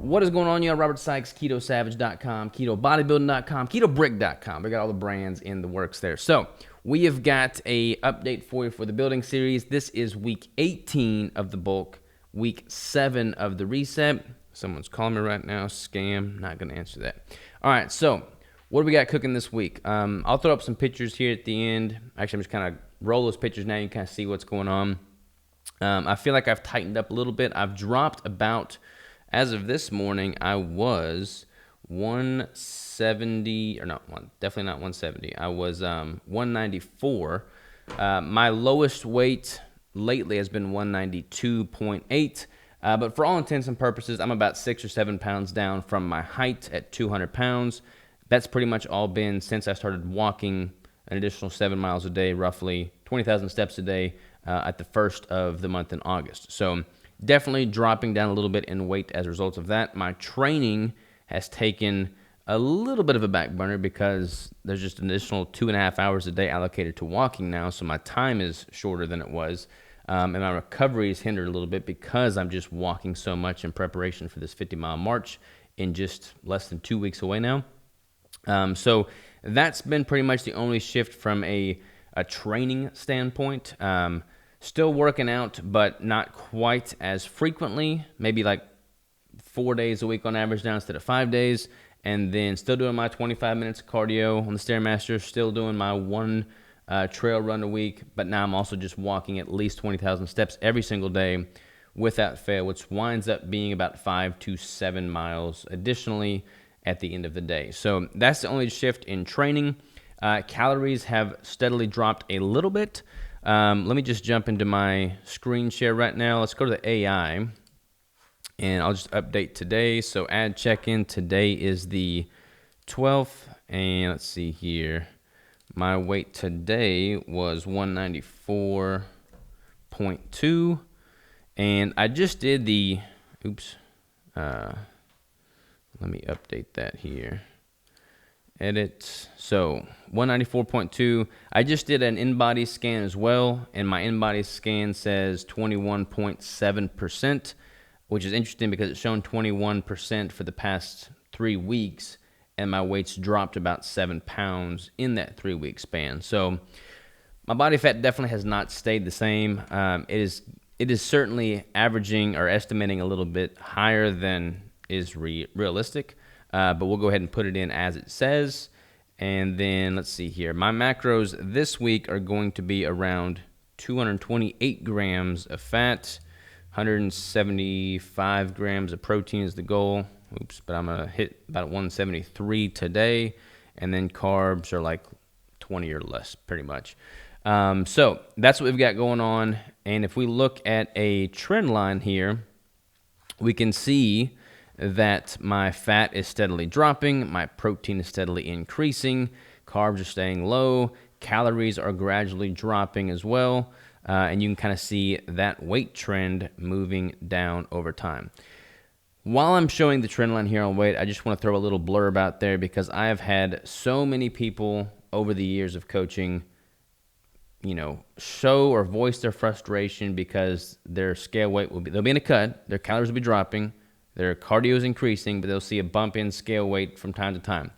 What is going on, y'all? Robert Sykes, KetoSavage.com, KetoBodybuilding.com, KetoBrick.com. We got all the brands in the works there. So we have got a update for you for the building series. This is week 18 of the bulk, week 7 of the reset. Someone's calling me right now. Scam. Not going to answer that. All right, so what do we got cooking this week? I'll throw up some pictures here at the end. Actually, I'm just kind of roll those pictures now. You can kind of see what's going on. I feel like I've tightened up a little bit. I've dropped about... As of this morning, I was 170, or not one, definitely not 170. I was 194. My lowest weight lately has been 192.8. But for all intents and purposes, I'm about 6 or 7 pounds down from my height at 200 pounds. That's pretty much all been since I started walking an additional 7 miles a day, roughly 20,000 steps a day at the first of the month in August. So definitely dropping down a little bit in weight as a result of that. My training has taken a little bit of a back burner because there's just an additional 2.5 hours a day allocated to walking now, so my time is shorter than it was. And my recovery is hindered a little bit because I'm just walking so much in preparation for this 50-mile march in just less than 2 weeks away now. So that's been pretty much the only shift from a training standpoint. Still working out, but not quite as frequently, maybe like 4 days a week on average now instead of 5 days, and then still doing my 25 minutes of cardio on the stairmaster, still doing my one trail run a week, but now I'm also just walking at least 20,000 steps every single day without fail, which winds up being about 5 to 7 miles additionally at the end of the day. So that's the only shift in training. Calories have steadily dropped a little bit. Let me just jump into my screen share right now. Let's go to the AI, and I'll just update today. So add check-in. Today is the 12th, and let's see here. My weight today was 194.2, and I just did the, let me update that here. Edit. So 194.2. I just did an in-body scan as well, and my in-body scan says 21.7%, which is interesting because it's shown 21% for the past 3 weeks, and my weight's dropped about 7 pounds in that 3-week span. So my body fat definitely has not stayed the same. It is certainly averaging or estimating a little bit higher than is realistic. But we'll go ahead and put it in as it says. And then let's see here. My macros this week are going to be around 228 grams of fat, 175 grams of protein is the goal. But I'm going to hit about 173 today. And then carbs are like 20 or less, pretty much. So that's what we've got going on. And if we look at a trend line here, we can see that my fat is steadily dropping, my protein is steadily increasing, carbs are staying low, calories are gradually dropping as well, and you can kind of see that weight trend moving down over time. While I'm showing the trend line here on weight, I just want to throw a little blurb out there because I have had so many people over the years of coaching, show or voice their frustration because their scale weight they'll be in a cut, their calories will be dropping, their cardio is increasing, but they'll see a bump in scale weight from time to time.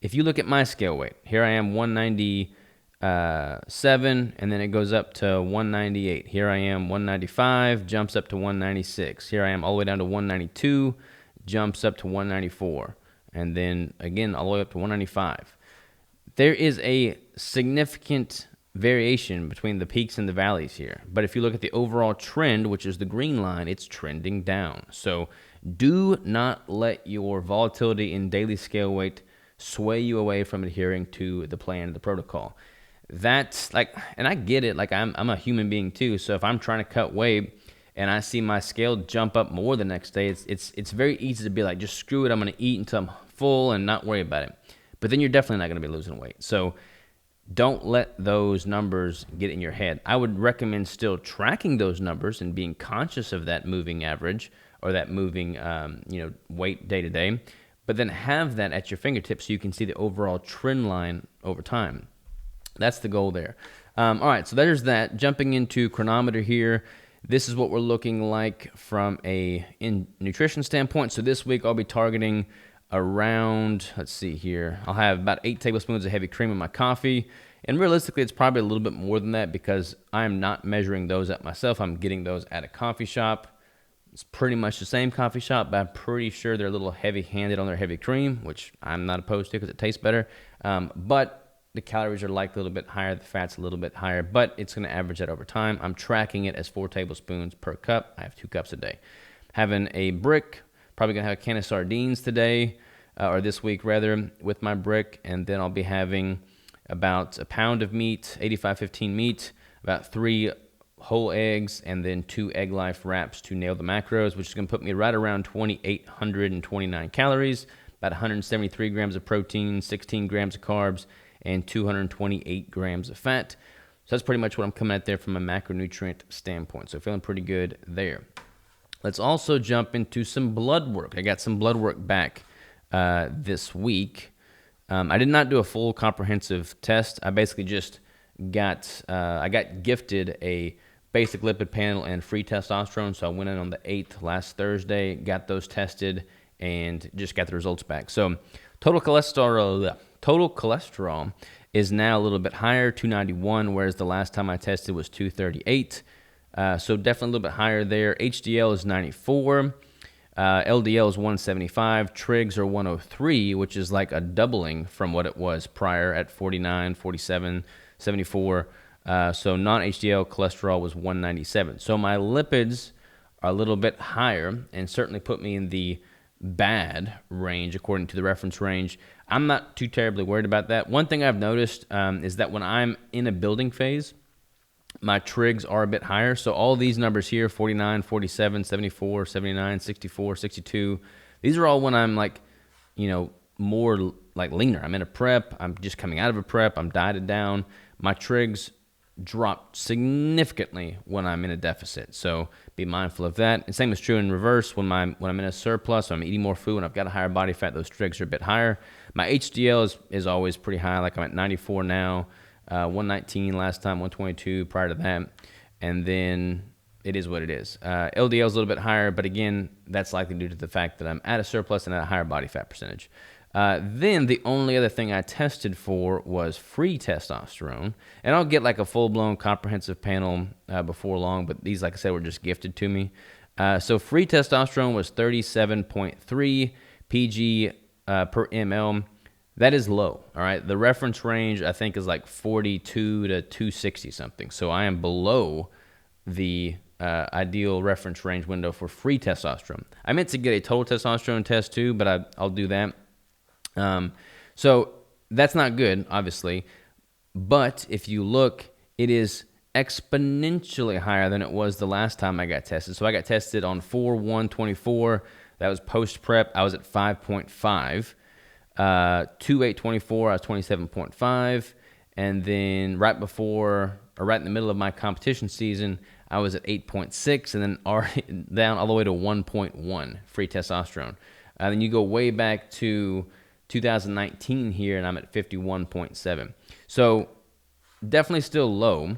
If you look at my scale weight, here I am 197, and then it goes up to 198. Here I am 195, jumps up to 196. Here I am all the way down to 192, jumps up to 194. And then again, all the way up to 195. There is a significant variation between the peaks and the valleys here. But if you look at the overall trend, which is the green line, it's trending down. So do not let your volatility in daily scale weight sway you away from adhering to the plan, the protocol. That's and I get it, I'm a human being too. So if I'm trying to cut weight and I see my scale jump up more the next day, it's very easy to be like, just screw it, I'm going to eat until I'm full and not worry about it. But then you're definitely not going to be losing weight. So don't let those numbers get in your head. I would recommend still tracking those numbers and being conscious of that moving average or that moving weight day to day. but then have that at your fingertips so you can see the overall trend line over time. That's the goal there. All right, so there's that. Jumping into chronometer here, this is what we're looking like from a nutrition standpoint. So this week I'll be targeting around, let's see here, I'll have about 8 tablespoons of heavy cream in my coffee. And realistically, it's probably a little bit more than that because I'm not measuring those at myself. I'm getting those at a coffee shop. It's pretty much the same coffee shop, but I'm pretty sure they're a little heavy-handed on their heavy cream, which I'm not opposed to because it tastes better. But the calories are likely a little bit higher, the fat's a little bit higher, but it's going to average that over time. I'm tracking it as 4 tablespoons per cup. I have 2 cups a day. Having a brick, probably going to have a can of sardines today, or this week rather, with my brick, and then I'll be having about a pound of meat, 85-15 meat, about 3 whole eggs, and then 2 Egg Life wraps to nail the macros, which is going to put me right around 2,829 calories, about 173 grams of protein, 16 grams of carbs, and 228 grams of fat. So that's pretty much what I'm coming at there from a macronutrient standpoint. So feeling pretty good there. Let's also jump into some blood work. I got some blood work back this week. I did not do a full comprehensive test. I basically just got gifted a basic lipid panel and free testosterone. So I went in on the 8th last Thursday, got those tested, and just got the results back. So total cholesterol is now a little bit higher, 291, whereas the last time I tested was 238. So definitely a little bit higher there. HDL is 94. LDL is 175. Trigs are 103, which is like a doubling from what it was prior at 49, 47, 74. So non-HDL cholesterol was 197. So my lipids are a little bit higher and certainly put me in the bad range according to the reference range. I'm not too terribly worried about that. One thing I've noticed is that when I'm in a building phase, my trigs are a bit higher. So all these numbers here, 49, 47, 74, 79, 64, 62, these are all when I'm like, more like leaner. I'm in a prep. I'm just coming out of a prep. I'm dieted down. My trigs drop significantly when I'm in a deficit. So be mindful of that. And same is true in reverse. When I'm in a surplus, so I'm eating more food and I've got a higher body fat, those trigs are a bit higher. My HDL is always pretty high. Like I'm at 94 now, 119 last time, 122 prior to that. And then it is what it is. LDL is a little bit higher, but again, that's likely due to the fact that I'm at a surplus and at a higher body fat percentage. Then the only other thing I tested for was free testosterone. And I'll get like a full-blown comprehensive panel before long, but these, like I said, were just gifted to me. So free testosterone was 37.3 pg per ml. That is low, all right? The reference range, I think, is like 42 to 260 something. So I am below the ideal reference range window for free testosterone. I meant to get a total testosterone test too, but I'll do that. So that's not good, obviously, but if you look, it is exponentially higher than it was the last time I got tested. So I got tested on 4/1/24. That was post-prep. I was at 5.5. 2/8/24, I was 27.5. And then right before, or right in the middle of my competition season, I was at 8.6, and then already down all the way to 1.1 free testosterone. Then you go way back to 2019 here, and I'm at 51.7. So definitely still low,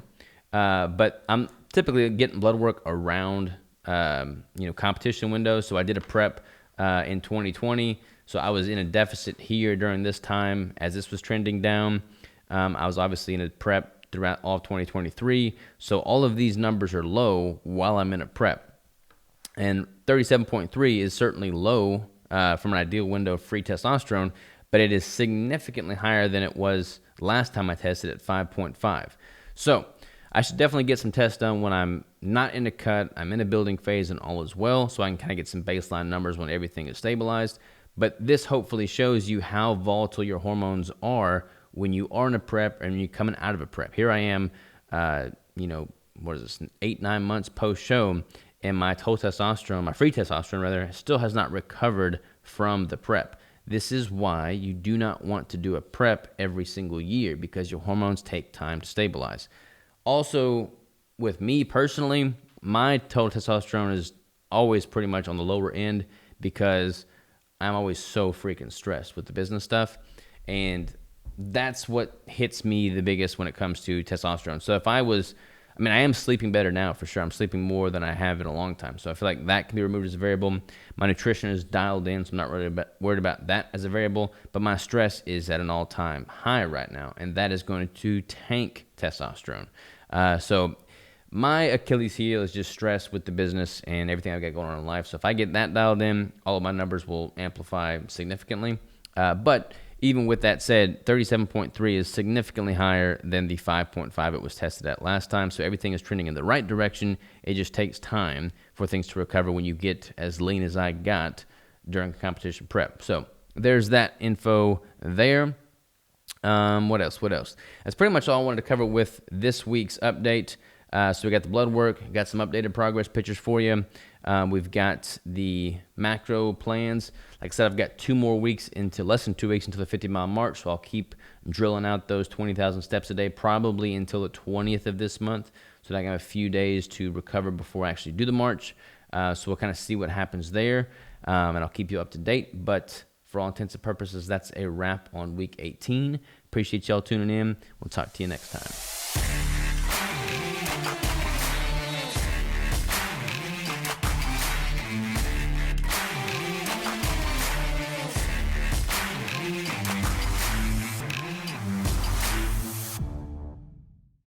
but I'm typically getting blood work around competition windows. So I did a prep in 2020, so I was in a deficit here during this time as this was trending down. I was obviously in a prep throughout all of 2023, so all of these numbers are low while I'm in a prep. And 37.3 is certainly low from an ideal window of free testosterone, but it is significantly higher than it was last time I tested at 5.5. So I should definitely get some tests done when I'm not in a cut, I'm in a building phase, and all is well, so I can kind of get some baseline numbers when everything is stabilized. But this hopefully shows you how volatile your hormones are when you are in a prep and you're coming out of a prep. Here I am, 8-9 months post-show, and my total testosterone, my free testosterone rather, still has not recovered from the prep. This is why you do not want to do a prep every single year, because your hormones take time to stabilize. Also, with me personally, my total testosterone is always pretty much on the lower end because I'm always so freaking stressed with the business stuff. And that's what hits me the biggest when it comes to testosterone. So if I am sleeping better now for sure. I'm sleeping more than I have in a long time. So I feel like that can be removed as a variable. My nutrition is dialed in, so I'm not really worried about that as a variable. But my stress is at an all-time high right now, and that is going to tank testosterone. So my Achilles heel is just stress with the business and everything I've got going on in life. So if I get that dialed in, all of my numbers will amplify significantly. But even with that said, 37.3 is significantly higher than the 5.5 it was tested at last time. So everything is trending in the right direction. It just takes time for things to recover when you get as lean as I got during competition prep. So there's that info there. What else? That's pretty much all I wanted to cover with this week's update. So we got the blood work, got some updated progress pictures for you. We've got the macro plans. Like I said, I've got less than 2 weeks until the 50-mile march, so I'll keep drilling out those 20,000 steps a day, probably until the 20th of this month, so that I can have a few days to recover before I actually do the march. So we'll kind of see what happens there, and I'll keep you up to date. But for all intents and purposes, that's a wrap on week 18. Appreciate y'all tuning in. We'll talk to you next time.